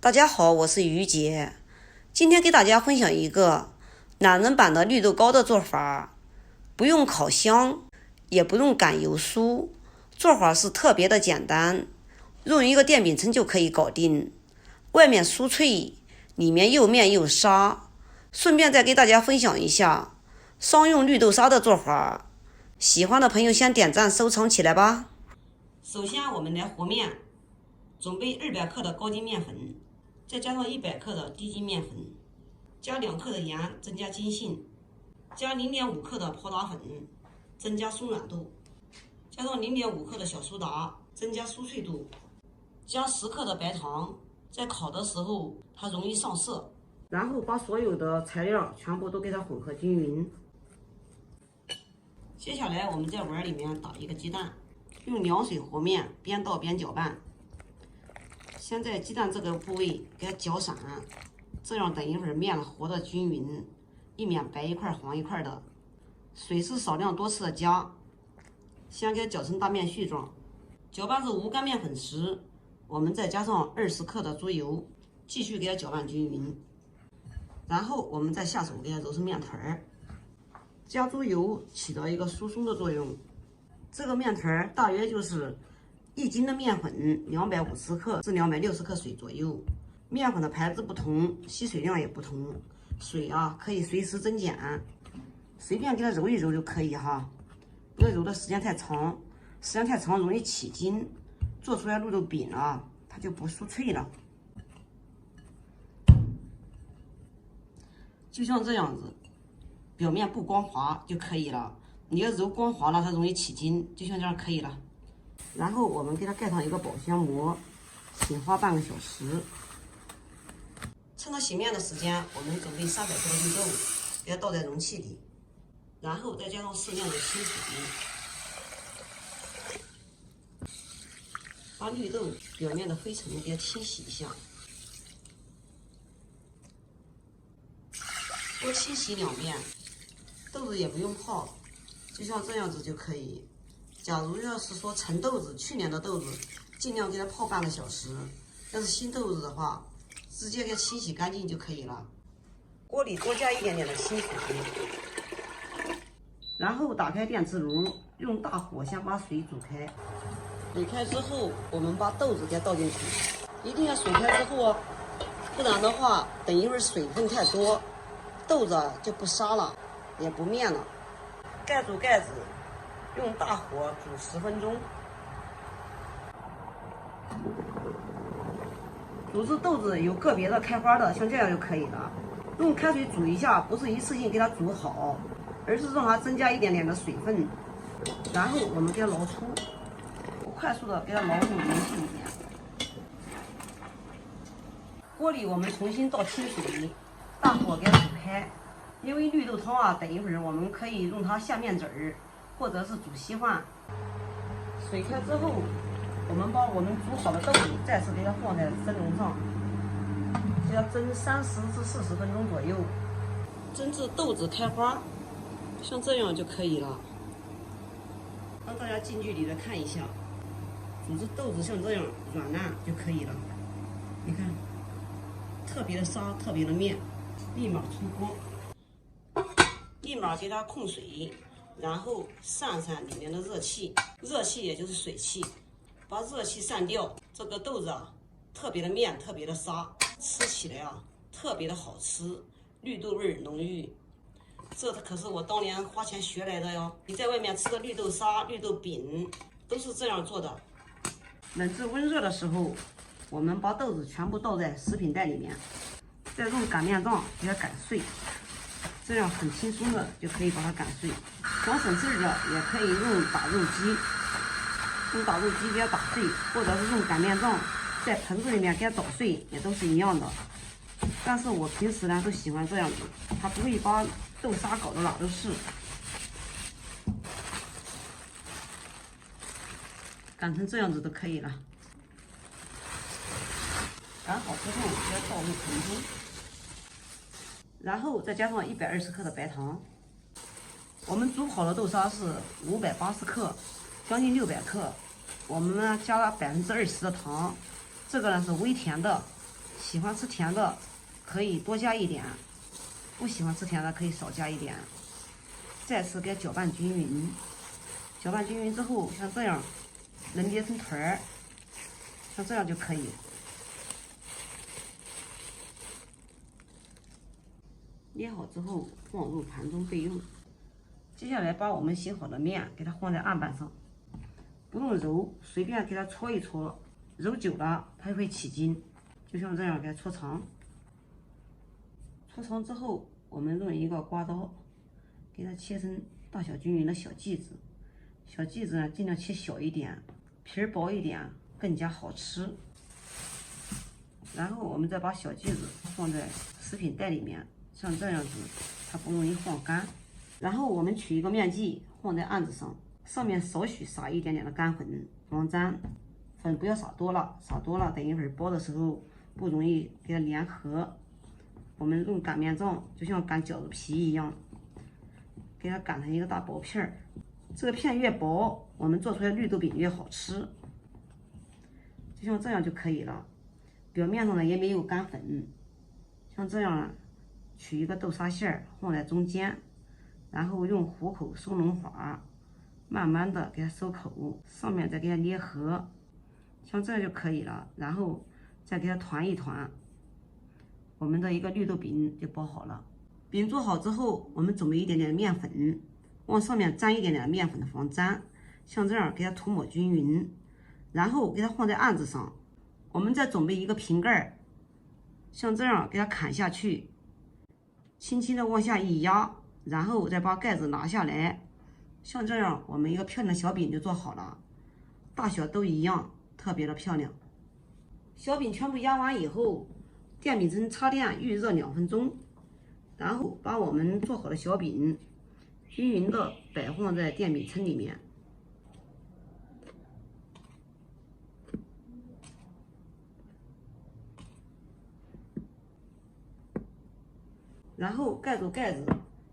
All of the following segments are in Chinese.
大家好，我是于姐，今天给大家分享一个懒人版的绿豆糕的做法，不用烤箱，也不用擀油酥，做法是特别的简单，用一个电饼铛就可以搞定，外面酥脆，里面又面又沙。顺便再给大家分享一下商用绿豆沙的做法，喜欢的朋友先点赞收藏起来吧。首先我们来和面，准备200克的高筋面粉，再加上100克的低筋面粉，加2克的盐增加筋性，加0.5克的泡打粉增加松软度，加上0.5克的小苏打增加酥脆度，加10克的白糖，在烤的时候它容易上色。然后把所有的材料全部都给它混合均匀。接下来我们在碗里面打一个鸡蛋，用凉水和面，边倒边搅拌。先在鸡蛋这个部位给它搅散，这样等一会儿面和的均匀，以免白一块黄一块的。水是少量多次的加，先给它搅成大面絮状。搅拌至无干面粉时，我们再加上20克的猪油，继续给它搅拌均匀。然后我们再下手给它揉成面团儿。加猪油起到一个疏松的作用。这个面团儿大约就是1斤的面粉250克至260克水左右。面粉的牌子不同，吸水量也不同，水可以随时增减，随便给它揉一揉就可以哈，不要揉的时间太长，时间太长容易起筋，做出来绿豆饼它就不酥脆了。就像这样子，表面不光滑就可以了。你要揉光滑了，它容易起筋，就像这样可以了。然后我们给它盖上一个保鲜膜，醒发半个小时。趁着醒面的时间，我们准备300克的绿豆，给它倒在容器里，然后再加上适量的清水，把绿豆表面的灰尘给它清洗一下。多清洗2遍，豆子也不用泡，就像这样子就可以。假如要是说陈豆子，去年的豆子，尽量给它泡半个小时。要是新豆子的话，直接给它清洗干净就可以了。锅里多加一点点的清水，然后打开电磁炉，用大火先把水煮开。水开之后，我们把豆子给它倒进去，一定要水开之后不然的话，等一会儿水分太多。豆子就不沙了，也不面了。盖住盖子，用大火煮10分钟。煮至豆子有个别的开花的，像这样就可以了。用开水煮一下，不是一次性给它煮好，而是让它增加一点点的水分。然后我们给它捞出，快速的给它捞进容器里面。锅里我们重新倒清水。大火给它煮开，因为绿豆汤等一会儿我们可以用它下面籽儿，或者是煮稀饭。水开之后，我们把我们煮好的豆子再次给它放在蒸笼上，给它蒸30至40分钟左右，蒸至豆子开花，像这样就可以了。让大家近距离的看一下，煮至豆子像这样软烂就可以了。你看，特别的沙，特别的面。立马出锅，立马给它控水，然后散里面的热气，热气也就是水汽，把热气散掉。这个豆子特别的面，特别的沙，吃起来特别的好吃，绿豆味浓郁。这可是我当年花钱学来的哟。你在外面吃的绿豆沙、绿豆饼都是这样做的。冷至温热的时候，我们把豆子全部倒在食品袋里面。再用擀面杖给它擀碎，这样很轻松的就可以把它擀碎。想省事的也可以用打肉机，用打肉机给它打碎，或者是用擀面杖在盆子里面给它捣碎，也都是一样的。但是我平时都喜欢这样子，它不会把豆沙搞得哪都是。擀成这样子就可以了。擀好之后给它倒入盆中。然后再加上120克的白糖。我们煮好的豆沙是580克，将近600克。我们加了20%的糖，这个是微甜的，喜欢吃甜的可以多加一点，不喜欢吃甜的可以少加一点。再次给它搅拌均匀，搅拌均匀之后，像这样能捏成团儿，像这样就可以。捏好之后放入盘中备用。接下来把我们洗好的面给它放在案板上，不用揉，随便给它搓一搓，揉久了它会起筋，就像这样给它搓长。搓长之后，我们用一个刮刀给它切成大小均匀的小剂子，小剂子呢尽量切小一点，皮儿薄一点更加好吃。然后我们再把小剂子放在食品袋里面，像这样子它不容易放干。然后我们取一个面剂放在案子上，上面少许撒一点点的干粉防粘，粉不要撒多了，撒多了等一会儿包的时候不容易给它粘合。我们用擀面杖，就像擀饺子皮一样，给它擀成一个大薄片儿。这个片越薄，我们做出来绿豆饼越好吃。就像这样就可以了。表面上呢也没有干粉，像这样呢，取一个豆沙馅儿放在中间，然后用虎口收拢法，慢慢的给它收口，上面再给它捏合，像这样就可以了。然后再给它团一团，我们的一个绿豆饼就包好了。饼做好之后，我们准备一点点面粉，往上面沾一点点面粉的防粘，像这样给它涂抹均匀，然后给它放在案子上。我们再准备一个瓶盖，像这样给它砍下去，轻轻的往下一压，然后再把盖子拿下来，像这样我们一个漂亮的小饼就做好了，大小都一样，特别的漂亮。小饼全部压完以后，电饼铛插电预热2分钟，然后把我们做好的小饼均匀的摆放在电饼铛里面。然后盖住盖子，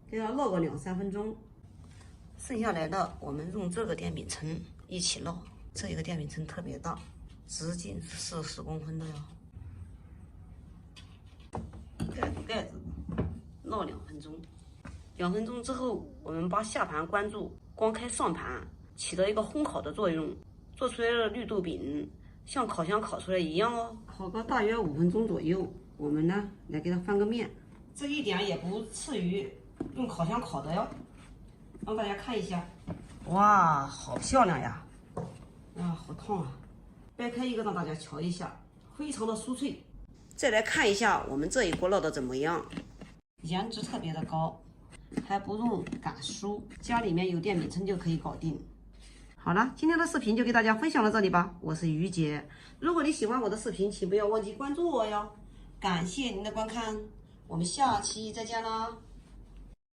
给它烙个2、3分钟。剩下来的我们用这个电饼铛一起烙。这一个电饼铛特别大，直径是40公分的哟。盖住盖子，烙2分钟。2分钟之后，我们把下盘关住，光开上盘，起到一个烘烤的作用。做出来的绿豆饼像烤箱烤出来一样哦。烤个大约5分钟左右，我们呢来给它翻个面。这一点也不次于用烤箱烤的哟，让大家看一下。哇，好漂亮呀！啊，好烫啊！掰开一个让大家瞧一下，非常的酥脆。再来看一下我们这一锅烙的怎么样，颜值特别的高，还不用擀酥，家里面有电饼铛就可以搞定。好了，今天的视频就给大家分享到这里吧，我是于姐。如果你喜欢我的视频，请不要忘记关注我哟。感谢您的观看。我们下期再见啦！